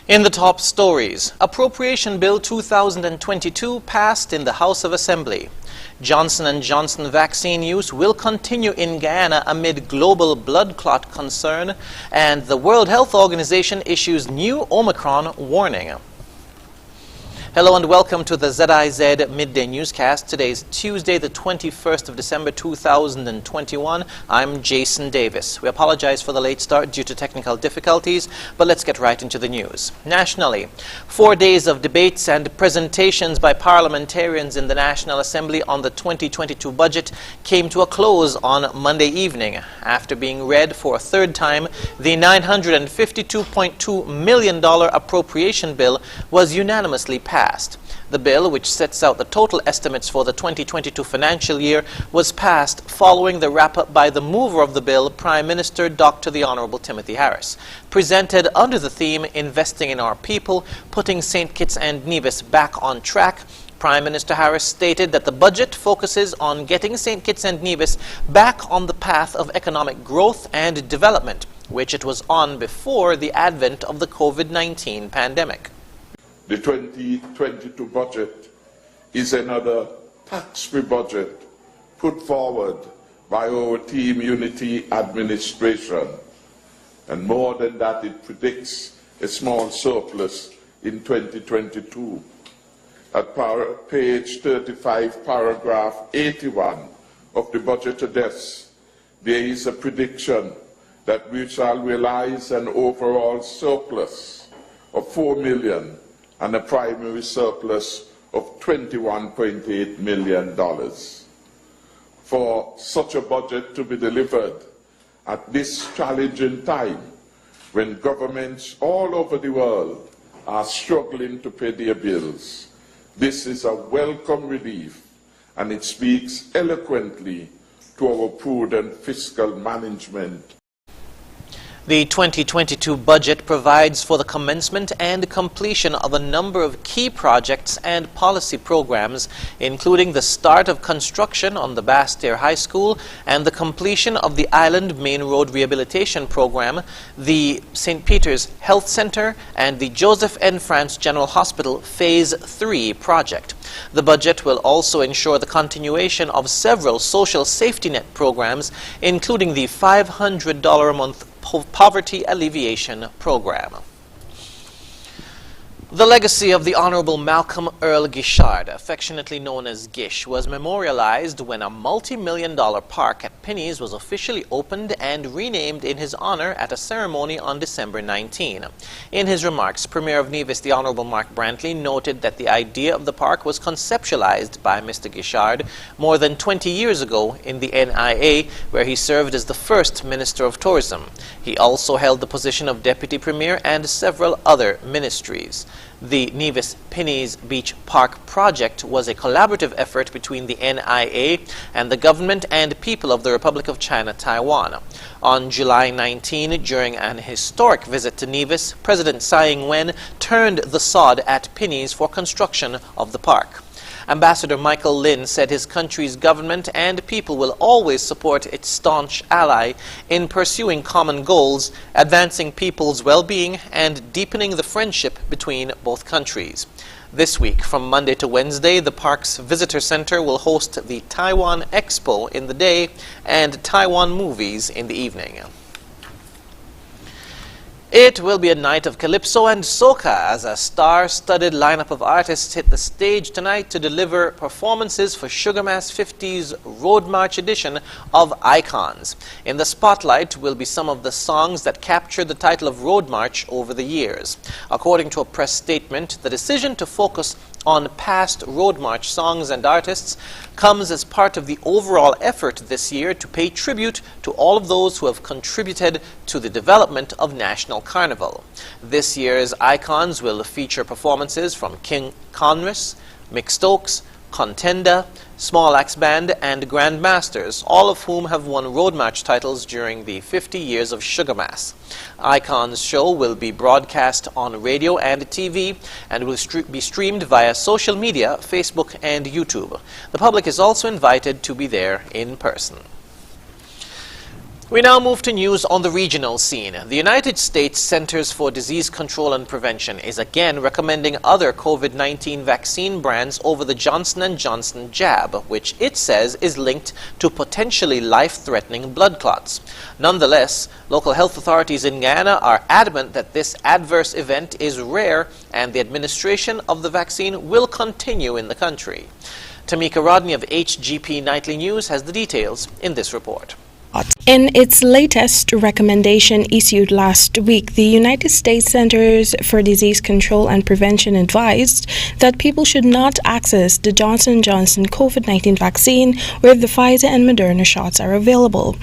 In the top stories, Appropriation Bill 2022 passed in the House of Assembly. Johnson & Johnson vaccine use will continue in Guyana amid global blood clot concern, and the World Health Organization issues new Omicron warning. Hello and welcome to the ZIZ Midday Newscast. Today is Tuesday, the 21st of December 2021. I'm Jason Davis. We apologize for the late start due to technical difficulties, but let's get right into the news. Nationally, 4 days of debates and presentations by parliamentarians in the National Assembly on the 2022 budget came to a close on Monday evening. After being read for a third time, the $952.2 million appropriation bill was unanimously passed. The bill, which sets out the total estimates for the 2022 financial year, was passed following the wrap-up by the mover of the bill, Prime Minister Dr. the Honorable Timothy Harris. Presented under the theme, Investing in Our People, Putting St. Kitts and Nevis Back on Track, Prime Minister Harris stated that the budget focuses on getting St. Kitts and Nevis back on the path of economic growth and development, which it was on before the advent of the COVID-19 pandemic. The 2022 budget is another tax-free budget put forward by our Team Unity administration. And more than that, it predicts a small surplus in 2022. At page 35, paragraph 81 of the budget address, there is a prediction that we shall realize an overall surplus of $4 million and a primary surplus of $21.8 million. For such a budget to be delivered at this challenging time, when governments all over the world are struggling to pay their bills, this is a welcome relief, and it speaks eloquently to our prudent fiscal management. The 2022 budget provides for the commencement and completion of a number of key projects and policy programs, including the start of construction on the Basse-Terre High School and the completion of the Island Main Road Rehabilitation Program, the St. Peter's Health Center, and the Joseph N. France General Hospital Phase 3 project. The budget will also ensure the continuation of several social safety net programs, including the $500 a month Poverty Alleviation Program. The legacy of the Honorable Malcolm Earl Gishard, affectionately known as Gish, was memorialized when a multi-million-dollar park at Penny's was officially opened and renamed in his honor at a ceremony on December 19. In his remarks, Premier of Nevis, the Honorable Mark Brantley, noted that the idea of the park was conceptualized by Mr. Gishard more than 20 years ago in the NIA, where he served as the first Minister of Tourism. He also held the position of Deputy Premier and several other ministries. The Nevis Penny's Beach Park project was a collaborative effort between the NIA and the government and people of the Republic of China, Taiwan. On July 19, during an historic visit to Nevis, President Tsai Ing-wen turned the sod at Penny's for construction of the park. Ambassador Michael Lin said his country's government and people will always support its staunch ally in pursuing common goals, advancing people's well-being, and deepening the friendship between both countries. This week, from Monday to Wednesday, the park's visitor center will host the Taiwan Expo in the day and Taiwan movies in the evening. It will be a night of calypso and soca as a star-studded lineup of artists hit the stage tonight to deliver performances for Sugar Mass 50's Road March edition of Icons. In the spotlight will be some of the songs that captured the title of Road March over the years. According to a press statement, the decision to focus on past Road March songs and artists comes as part of the overall effort this year to pay tribute to all of those who have contributed to the development of National Carnival. This year's Icons will feature performances from King Conrus, Mick Stokes, Contenda, Small Axe Band, and Grand Masters, all of whom have won Road March titles during the 50 years of Sugar Mass. Icons show will be broadcast on radio and TV and will be streamed via social media, Facebook and YouTube. The public is also invited to be there in person. We now move to news on the regional scene. The United States Centers for Disease Control and Prevention is again recommending other COVID-19 vaccine brands over the Johnson & Johnson jab, which it says is linked to potentially life-threatening blood clots. Nonetheless, local health authorities in Guyana are adamant that this adverse event is rare and the administration of the vaccine will continue in the country. Tamika Rodney of HGP Nightly News has the details in this report. In its latest recommendation issued last week, the United States Centers for Disease Control and Prevention advised that people should not access the Johnson & Johnson COVID-19 vaccine where the Pfizer and Moderna shots are available.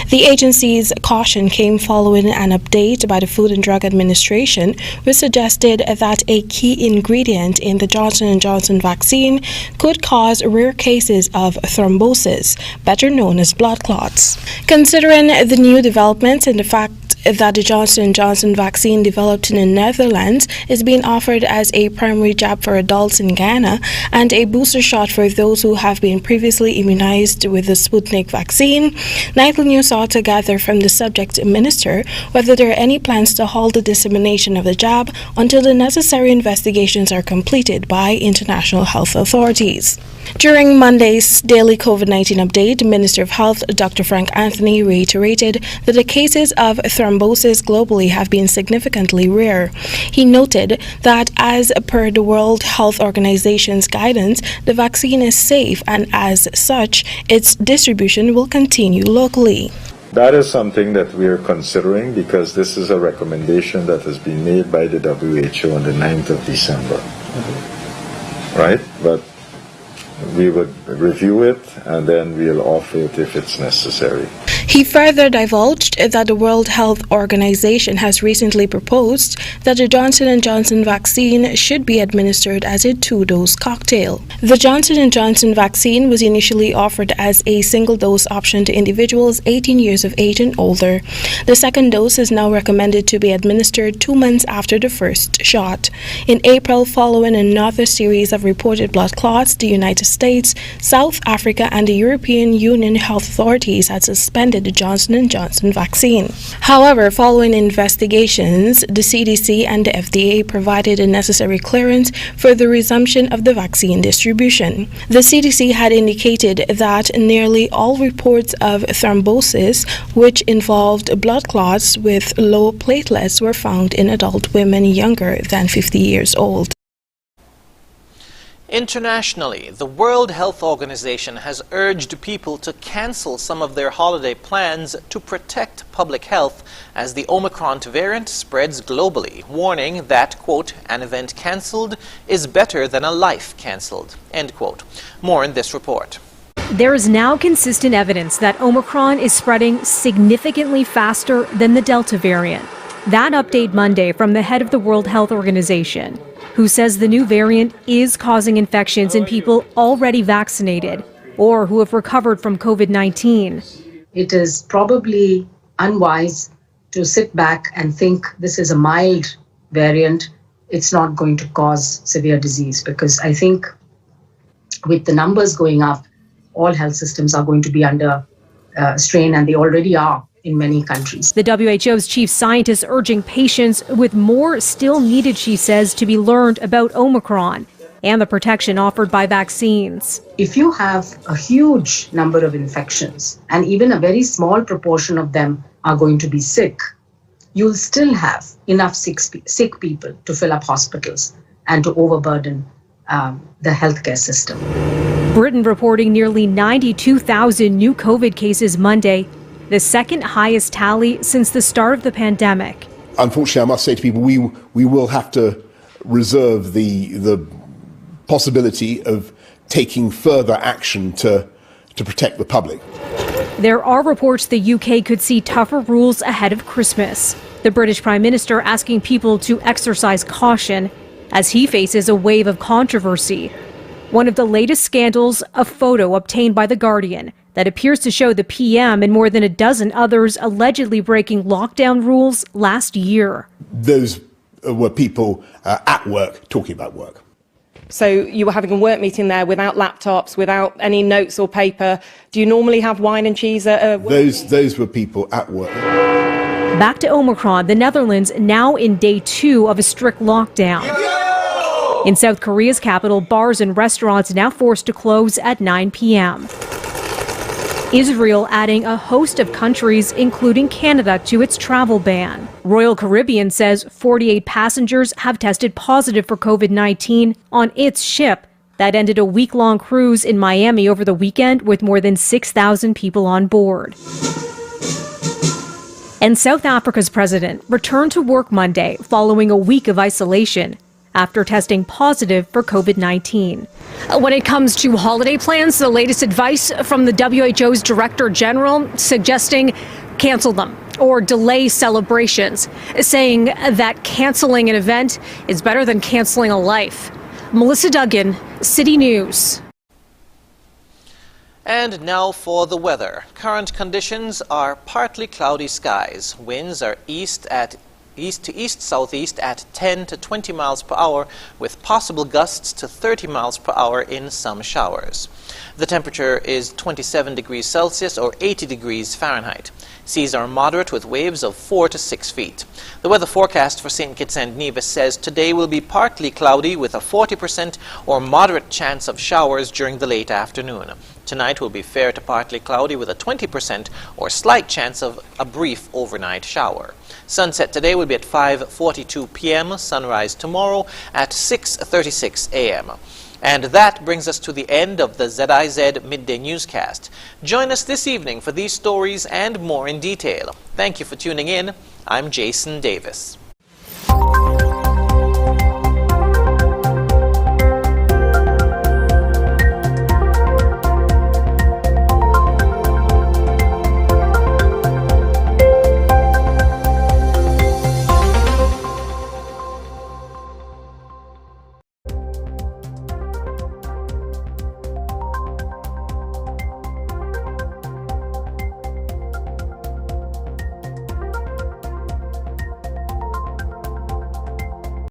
The agency's caution came following an update by the Food and Drug Administration, which suggested that a key ingredient in the Johnson & Johnson vaccine could cause rare cases of thrombosis, better known as blood clots. Considering the new developments and the fact that the Johnson & Johnson vaccine developed in the Netherlands is being offered as a primary jab for adults in Ghana and a booster shot for those who have been previously immunized with the Sputnik vaccine, Nightly News sought to gather from the subject minister whether there are any plans to halt the dissemination of the jab until the necessary investigations are completed by international health authorities. During Monday's daily COVID-19 update, Minister of Health Dr. Frank Anthony reiterated that the cases of thrombosis globally have been significantly rare. He noted that as per the World Health Organization's guidance, the vaccine is safe and as such, its distribution will continue locally. That is something that we are considering because this is a recommendation that has been made by the WHO on the 9th of December. Right? But we would review it and then we'll offer it if it's necessary. He further divulged that the World Health Organization has recently proposed that the Johnson & Johnson vaccine should be administered as a 2-dose cocktail. The Johnson & Johnson vaccine was initially offered as a single-dose option to individuals 18 years of age and older. The second dose is now recommended to be administered 2 months after the first shot. In April, following another series of reported blood clots, the United States, South Africa, and the European Union health authorities had suspended the Johnson & Johnson vaccine. However, following investigations, the CDC and the FDA provided a necessary clearance for the resumption of the vaccine distribution. The CDC had indicated that nearly all reports of thrombosis, which involved blood clots with low platelets, were found in adult women younger than 50 years old. Internationally, the World Health Organization has urged people to cancel some of their holiday plans to protect public health as the Omicron variant spreads globally, warning that, quote, an event cancelled is better than a life cancelled, end quote. More in this report. There is now consistent evidence that Omicron is spreading significantly faster than the Delta variant. That update Monday from the head of the World Health Organization, who says the new variant is causing infections in people already vaccinated or who have recovered from COVID-19. It is probably unwise to sit back and think this is a mild variant. It's not going to cause severe disease, because I think with the numbers going up, all health systems are going to be under strain, and they already are in many countries. The WHO's chief scientist urging patients with more still needed, she says, to be learned about Omicron and the protection offered by vaccines. If you have a huge number of infections and even a very small proportion of them are going to be sick, you'll still have enough sick people to fill up hospitals and to overburden the healthcare system. Britain reporting nearly 92,000 new COVID cases Monday, the second highest tally since the start of the pandemic. Unfortunately, I must say to people, we will have to reserve the possibility of taking further action to protect the public. There are reports the UK could see tougher rules ahead of Christmas. The British Prime Minister asking people to exercise caution as he faces a wave of controversy. One of the latest scandals, a photo obtained by The Guardian that appears to show the PM and more than a dozen others allegedly breaking lockdown rules last year. Those were people at work talking about work. So you were having a work meeting there without laptops, without any notes or paper. Do you normally have wine and cheese at a work meeting? Those were people at work. Back to Omicron, the Netherlands now in day 2 of a strict lockdown. In South Korea's capital, bars and restaurants now forced to close at 9 p.m. Israel adding a host of countries, including Canada, to its travel ban. Royal Caribbean says 48 passengers have tested positive for COVID-19 on its ship that ended a week-long cruise in Miami over the weekend with more than 6,000 people on board. And South Africa's president returned to work Monday following a week of isolation after testing positive for COVID-19. When it comes to holiday plans, the latest advice from the WHO's Director General suggesting cancel them or delay celebrations, saying that canceling an event is better than canceling a life. Melissa Duggan, City News. And now for the weather. Current conditions are partly cloudy skies. Winds are east to east-southeast at 10 to 20 miles per hour, with possible gusts to 30 miles per hour in some showers. The temperature is 27 degrees Celsius or 80 degrees Fahrenheit. Seas are moderate with waves of 4 to 6 feet. The weather forecast for St. Kitts and Nevis says today will be partly cloudy with a 40% or moderate chance of showers during the late afternoon. Tonight will be fair to partly cloudy with a 20% or slight chance of a brief overnight shower. Sunset today will be at 5:42 p.m., sunrise tomorrow at 6:36 a.m. And that brings us to the end of the ZIZ Midday Newscast. Join us this evening for these stories and more in detail. Thank you for tuning in. I'm Jason Davis.